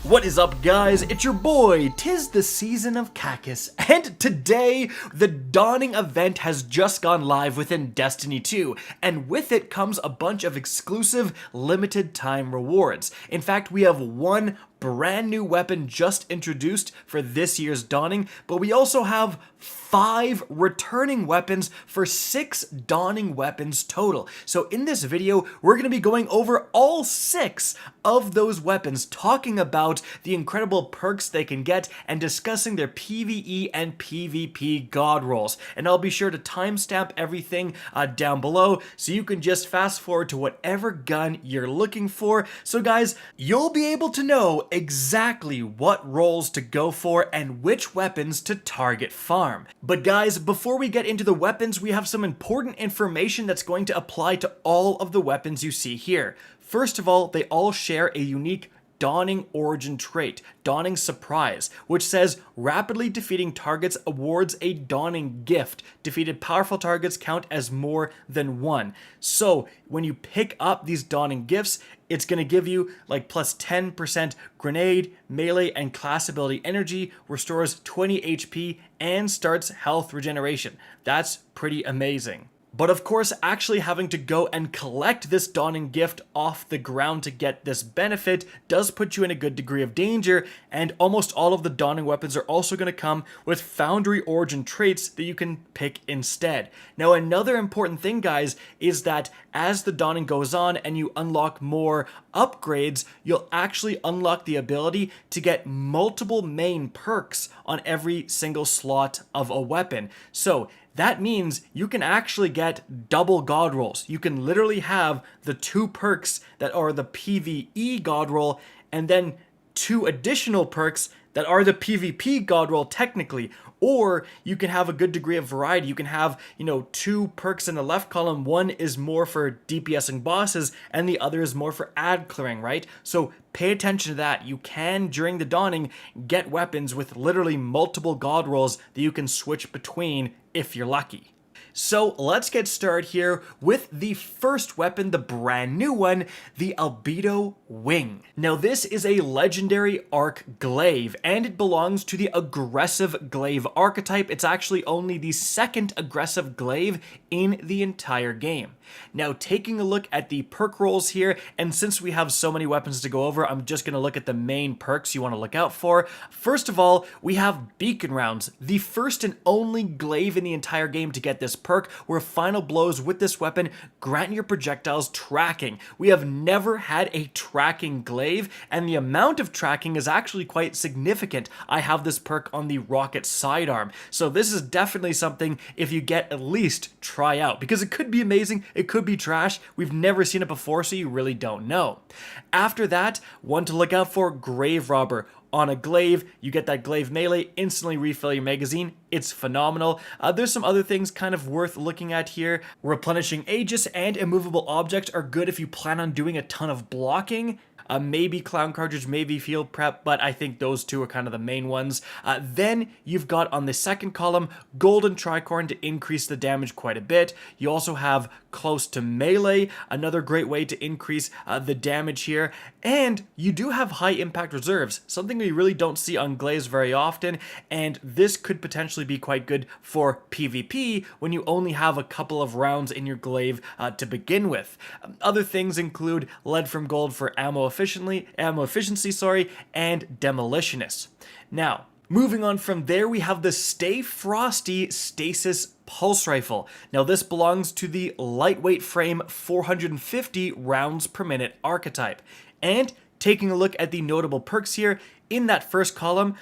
What is up, guys? It's your boy, 'tis the season of Cactus, and today, the Dawning event has just gone live within Destiny 2, and with it comes a bunch of exclusive, limited time rewards. In fact, we have one brand new weapon just introduced for this year's Dawning, but we also have 5 returning weapons for 6 Dawning weapons total. So in this video, we're going to be going over all 6 of those weapons, talking about the incredible perks they can get, and discussing their PvE and PvP God Rolls. And I'll be sure to timestamp everything down below, so you can just fast forward to whatever gun you're looking for. So guys, you'll be able to know exactly what rolls to go for and which weapons to target farm. But guys, before we get into the weapons, we have some important information that's going to apply to all of the weapons you see here. First of all, they all share a unique Dawning origin trait, Dawning Surprise, which says rapidly defeating targets awards a Dawning gift. Defeated powerful targets count as more than 1. So when you pick up these Dawning gifts, it's going to give you like plus 10% grenade, melee, and class ability energy, restores 20 HP, and starts health regeneration. That's pretty amazing. But of course, actually having to go and collect this Dawning gift off the ground to get this benefit does put you in a good degree of danger, and almost all of the Dawning weapons are also going to come with Foundry origin traits that you can pick instead. Now, another important thing, guys, is that as the Dawning goes on and you unlock more upgrades, you'll actually unlock the ability to get multiple main perks on every single slot of a weapon. So that means you can actually get double God Rolls. You can literally have the 2 perks that are the PvE God Roll, and then 2 additional perks that are the PvP God Roll technically. Or you can have a good degree of variety. You can have, 2 perks in the left column. One is more for DPSing bosses, and the other is more for ad clearing, right? So pay attention to that. You can, during the Dawning, get weapons with literally multiple God Rolls that you can switch between if you're lucky. So let's get started here with the first weapon, the brand new one, the Albedo Wing. Now this is a legendary arc glaive, and it belongs to the aggressive glaive archetype. It's actually only the 2nd aggressive glaive in the entire game. Now taking a look at the perk rolls here, and since we have so many weapons to go over, I'm just going to look at the main perks you want to look out for. First of all, we have Beacon Rounds, the first and only glaive in the entire game to get this perk, where final blows with this weapon grant your projectiles tracking. We have never had a tracking glaive, and the amount of tracking is actually quite significant. I have this perk on the rocket sidearm, so this is definitely something, if you get, at least try out, because it could be amazing, it could be trash. We've never seen it before, so you really don't know. After that, one to look out for, Grave Robber. On a glaive, you get that glaive melee, instantly refill your magazine. It's phenomenal. There's some other things kind of worth looking at here. Replenishing Aegis and Immovable Object are good if you plan on doing a ton of blocking. Maybe Clown Cartridge, maybe Field Prep, but I think those 2 are kind of the main ones. Then you've got on the 2nd column, Golden Tricorn to increase the damage quite a bit. You also have Close to Melee, another great way to increase the damage here. And you do have High Impact Reserves, something we really don't see on glaives very often, and this could potentially be quite good for PvP when you only have a couple of rounds in your glaive to begin with. Other things include Lead from Gold for ammo efficiency, and Demolitionist. Now, moving on from there, we have the Stay Frosty Stasis Pulse Rifle. Now this belongs to the lightweight frame 450 rounds per minute archetype. And taking a look at the notable perks here, in that first column,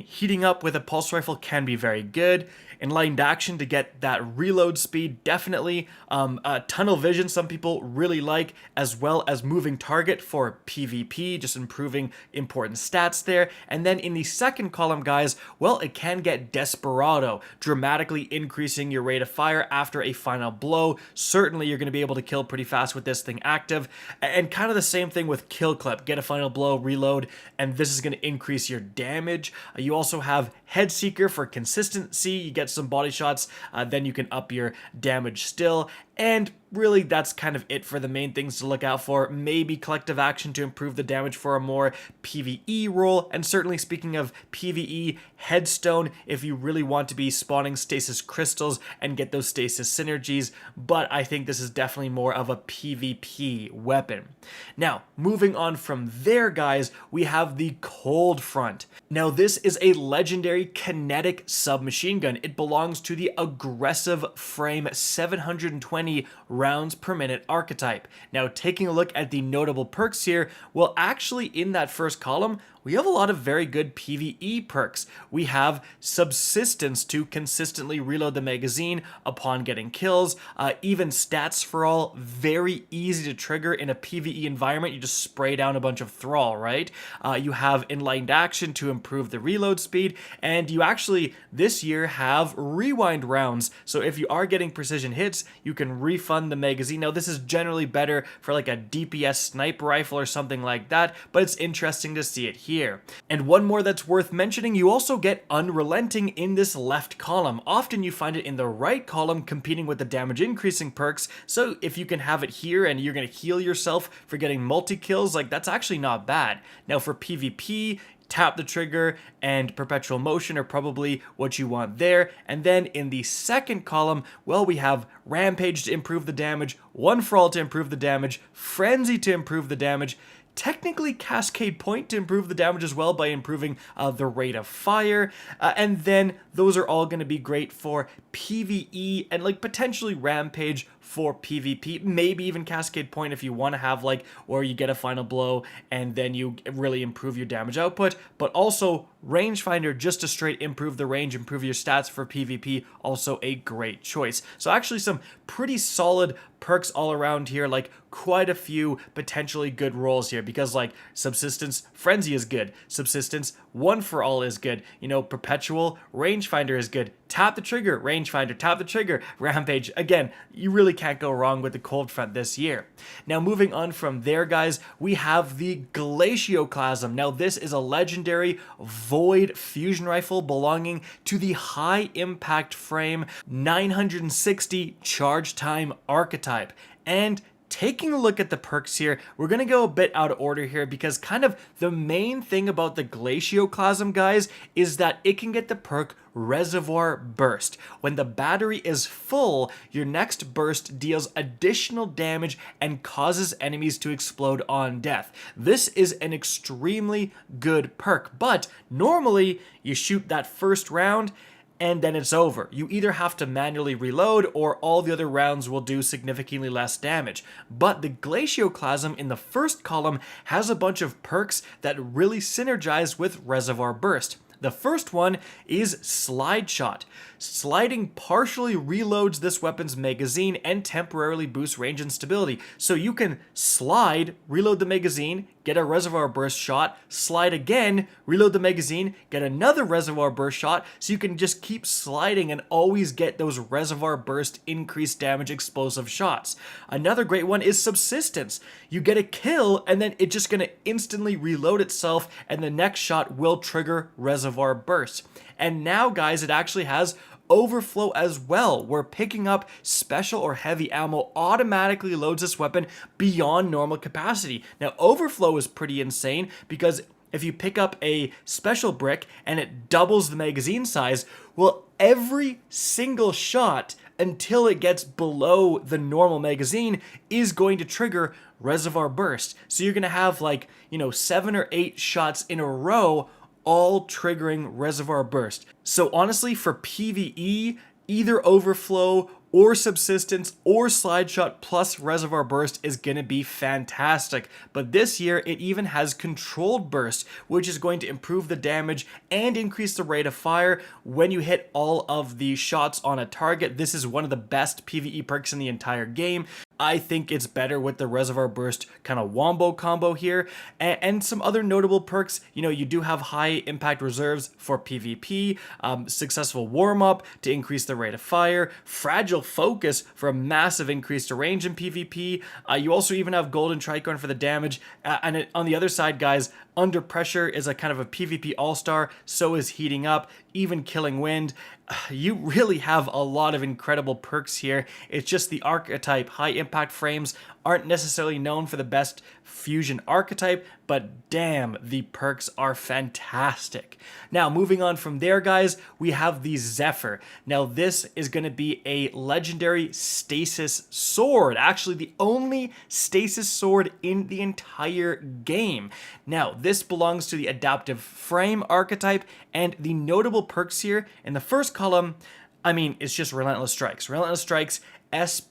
heating up with a pulse rifle can be very good. Enlightened Action to get that reload speed, definitely. Tunnel Vision, some people really like, as well as Moving Target for PvP, just improving important stats there. And then in the 2nd column, guys, well, it can get Desperado, dramatically increasing your rate of fire after a final blow. Certainly, you're going to be able to kill pretty fast with this thing active. And kind of the same thing with Kill Clip. Get a final blow, reload, and this is going to increase your damage. You also have Head Seeker for consistency. You get some body shots, then you can up your damage still. And really, that's kind of it for the main things to look out for. Maybe collective action to improve the damage for a more PvE role. And certainly speaking of PvE, Headstone if you really want to be spawning stasis crystals and get those stasis synergies. But I think this is definitely more of a PvP weapon. Now, moving on from there, guys, we have the Cold Front. Now, this is a legendary kinetic submachine gun. It belongs to the aggressive frame 720 rounds per minute archetype. Now, taking a look at the notable perks here, well, actually in that first column, we have a lot of very good PvE perks. We have Subsistence to consistently reload the magazine upon getting kills, even Stats for All, very easy to trigger in a PvE environment. You just spray down a bunch of Thrall, right? You have Enlightened Action to improve the reload speed, and you actually, this year, have Rewind rounds. So if you are getting precision hits, you can refund the magazine. Now, this is generally better for like a DPS sniper rifle or something like that, but it's interesting to see it here. And one more that's worth mentioning, you also get Unrelenting in this left column. Often you find it in the right column competing with the damage increasing perks, so if you can have it here and you're going to heal yourself for getting multi-kills, like that's actually not bad. Now for PvP, Tap the Trigger and Perpetual Motion are probably what you want there. And then in the second column, well, we have Rampage to improve the damage, One for All to improve the damage, Frenzy to improve the damage, technically Cascade Point to improve the damage as well by improving the rate of fire, and then those are all going to be great for PvE and like potentially Rampage for PvP, maybe even Cascade Point if you want to have like where you get a final blow and then you really improve your damage output, but also Rangefinder just to straight improve the range, improve your stats for PvP, also a great choice. So actually some pretty solid perks all around here, like quite a few potentially good rolls here, because like Subsistence, Frenzy is good, Subsistence, One for All is good, you know, Perpetual, Rangefinder is good, Tap the Trigger, Rangefinder, Tap the Trigger, Rampage. Again, you really can't go wrong with the Cold Front this year. Now moving on from there, guys, we have the Glacioclasm. Now this is a legendary Void fusion rifle belonging to the high impact frame 960 charge time archetype. And taking a look at the perks here, we're going to go a bit out of order here because kind of the main thing about the Glacioclasm, guys, is that it can get the perk Reservoir Burst. When the battery is full, your next burst deals additional damage and causes enemies to explode on death. This is an extremely good perk, but normally you shoot that first round and then it's over. You either have to manually reload or all the other rounds will do significantly less damage. But the Glacioclasm in the first column has a bunch of perks that really synergize with Reservoir Burst. The first one is Slide Shot. Sliding partially reloads this weapon's magazine and temporarily boosts range and stability. So you can slide, reload the magazine, get a Reservoir Burst shot, slide again, reload the magazine, get another Reservoir Burst shot, so you can just keep sliding and always get those Reservoir Burst increased damage explosive shots. Another great one is Subsistence. You get a kill and then it's just going to instantly reload itself and the next shot will trigger Reservoir Burst. And now, guys, it actually has Overflow as well, where picking up special or heavy ammo automatically loads this weapon beyond normal capacity. Now, Overflow is pretty insane because if you pick up a special brick and it doubles the magazine size, well, every single shot until it gets below the normal magazine is going to trigger Reservoir Burst. So you're going to have like, 7 or 8 shots in a row all triggering Reservoir Burst. So honestly, for PvE, either Overflow or Subsistence or Slide Shot plus Reservoir Burst is going to be fantastic. But this year, it even has Controlled Burst, which is going to improve the damage and increase the rate of fire when you hit all of the shots on a target. This is one of the best PvE perks in the entire game. I think it's better with the Reservoir Burst kind of wombo combo here. And some other notable perks, you do have high impact reserves for PvP, successful warm-up to increase the rate of fire, fragile focus for a massive increase to range in PvP. You also even have golden tricorn for the damage. And on the other side, guys, Under Pressure is a kind of a PvP all-star, so is Heating Up, even Killing Wind. You really have a lot of incredible perks here. It's just the archetype high impact frames aren't necessarily known for the best fusion archetype, but damn, the perks are fantastic. Now, moving on from there, guys, we have the Zephyr. Now, this is going to be a legendary stasis sword, actually the only stasis sword in the entire game. Now, this belongs to the adaptive frame archetype, and the notable perks here in the first column, I mean, it's just Relentless Strikes. Relentless Strikes, S+++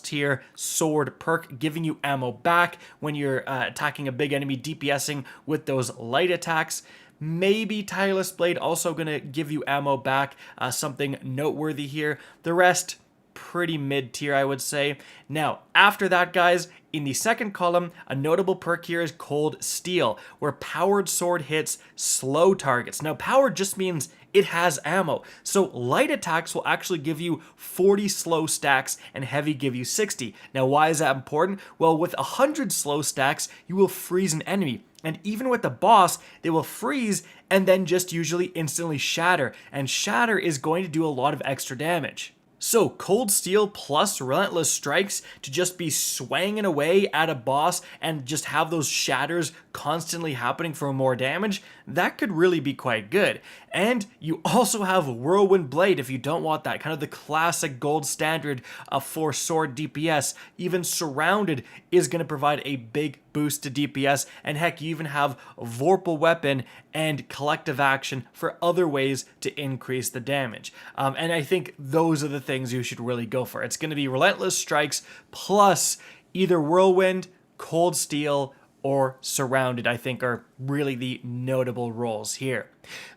tier sword perk, giving you ammo back when you're attacking a big enemy, DPSing with those light attacks. Maybe Tireless Blade also going to give you ammo back, something noteworthy here. The rest, pretty mid-tier, I would say. Now, after that, guys, in the second column, a notable perk here is Cold Steel, where powered sword hits slow targets. Now, powered just means it has ammo, so light attacks will actually give you 40 slow stacks and heavy give you 60. Now, why is that important? Well, with 100 slow stacks, you will freeze an enemy. And even with the boss, they will freeze and then just usually instantly shatter. And shatter is going to do a lot of extra damage. So Cold Steel plus Relentless Strikes to just be swanging away at a boss and just have those shatters constantly happening for more damage, that could really be quite good. And you also have Whirlwind Blade if you don't want that, kind of the classic gold standard for sword DPS. Even Surrounded is going to provide a big boost to DPS, and heck, you even have Vorpal Weapon and Collective Action for other ways to increase the damage. And I think those are the things you should really go for. It's going to be Relentless Strikes plus either Whirlwind, Cold Steel, or Surrounded, I think, are really the notable roles here.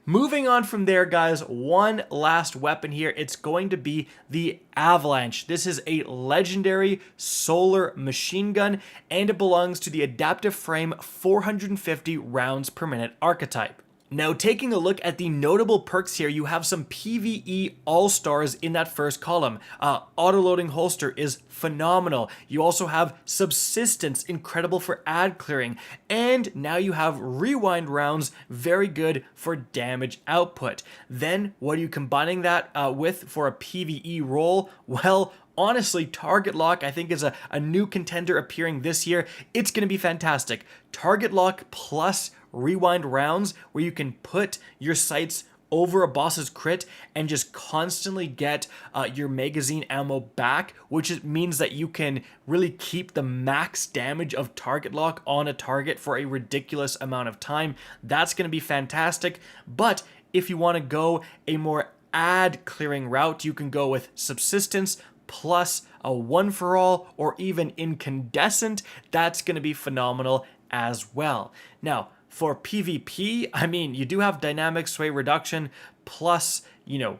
Moving on from there, guys, one last weapon here. It's going to be the Avalanche. This is a legendary solar machine gun, and it belongs to the adaptive frame 450 rounds per minute archetype. Now, taking a look at the notable perks here, you have some PvE all-stars in that first column. Autoloading holster is phenomenal. You also have Subsistence, incredible for ad clearing. And now you have Rewind rounds, very good for damage output. Then, what are you combining that with for a PvE role? Well, honestly, Target Lock, I think, is a new contender appearing this year. It's going to be fantastic. Target Lock plus Rewind rounds, where you can put your sights over a boss's crit and just constantly get your magazine ammo back, which means that you can really keep the max damage of Target Lock on a target for a ridiculous amount of time. That's going to be fantastic. But if you want to go a more ad clearing route, you can go with Subsistence plus a one for all, or even Incandescent. That's going to be phenomenal as well. Now, for PvP, I mean, you do have Dynamic Sway Reduction plus,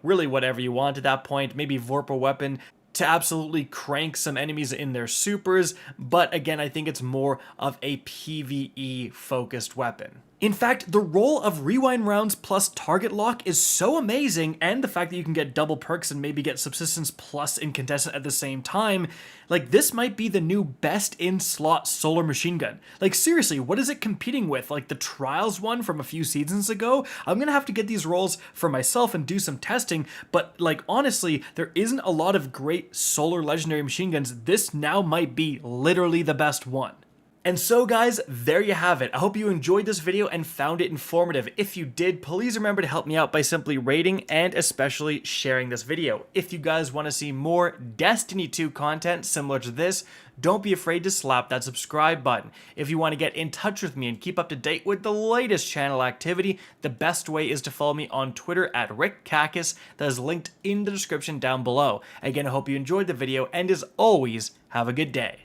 really whatever you want at that point. Maybe Vorpal Weapon to absolutely crank some enemies in their supers. But again, I think it's more of a PvE focused weapon. In fact, the role of Rewind rounds plus Target Lock is so amazing, and the fact that you can get double perks and maybe get Subsistence plus Incandescent at the same time, like, this might be the new best in slot solar machine gun. Like, seriously, what is it competing with? Like the Trials one from a few seasons ago? I'm gonna have to get these rolls for myself and do some testing, but like, honestly, there isn't a lot of great solar legendary machine guns. This now might be literally the best one. And so, guys, there you have it. I hope you enjoyed this video and found it informative. If you did, please remember to help me out by simply rating and especially sharing this video. If you guys want to see more Destiny 2 content similar to this, don't be afraid to slap that subscribe button. If you want to get in touch with me and keep up to date with the latest channel activity, the best way is to follow me on Twitter at RickCacus. That is linked in the description down below. Again, I hope you enjoyed the video, and as always, have a good day.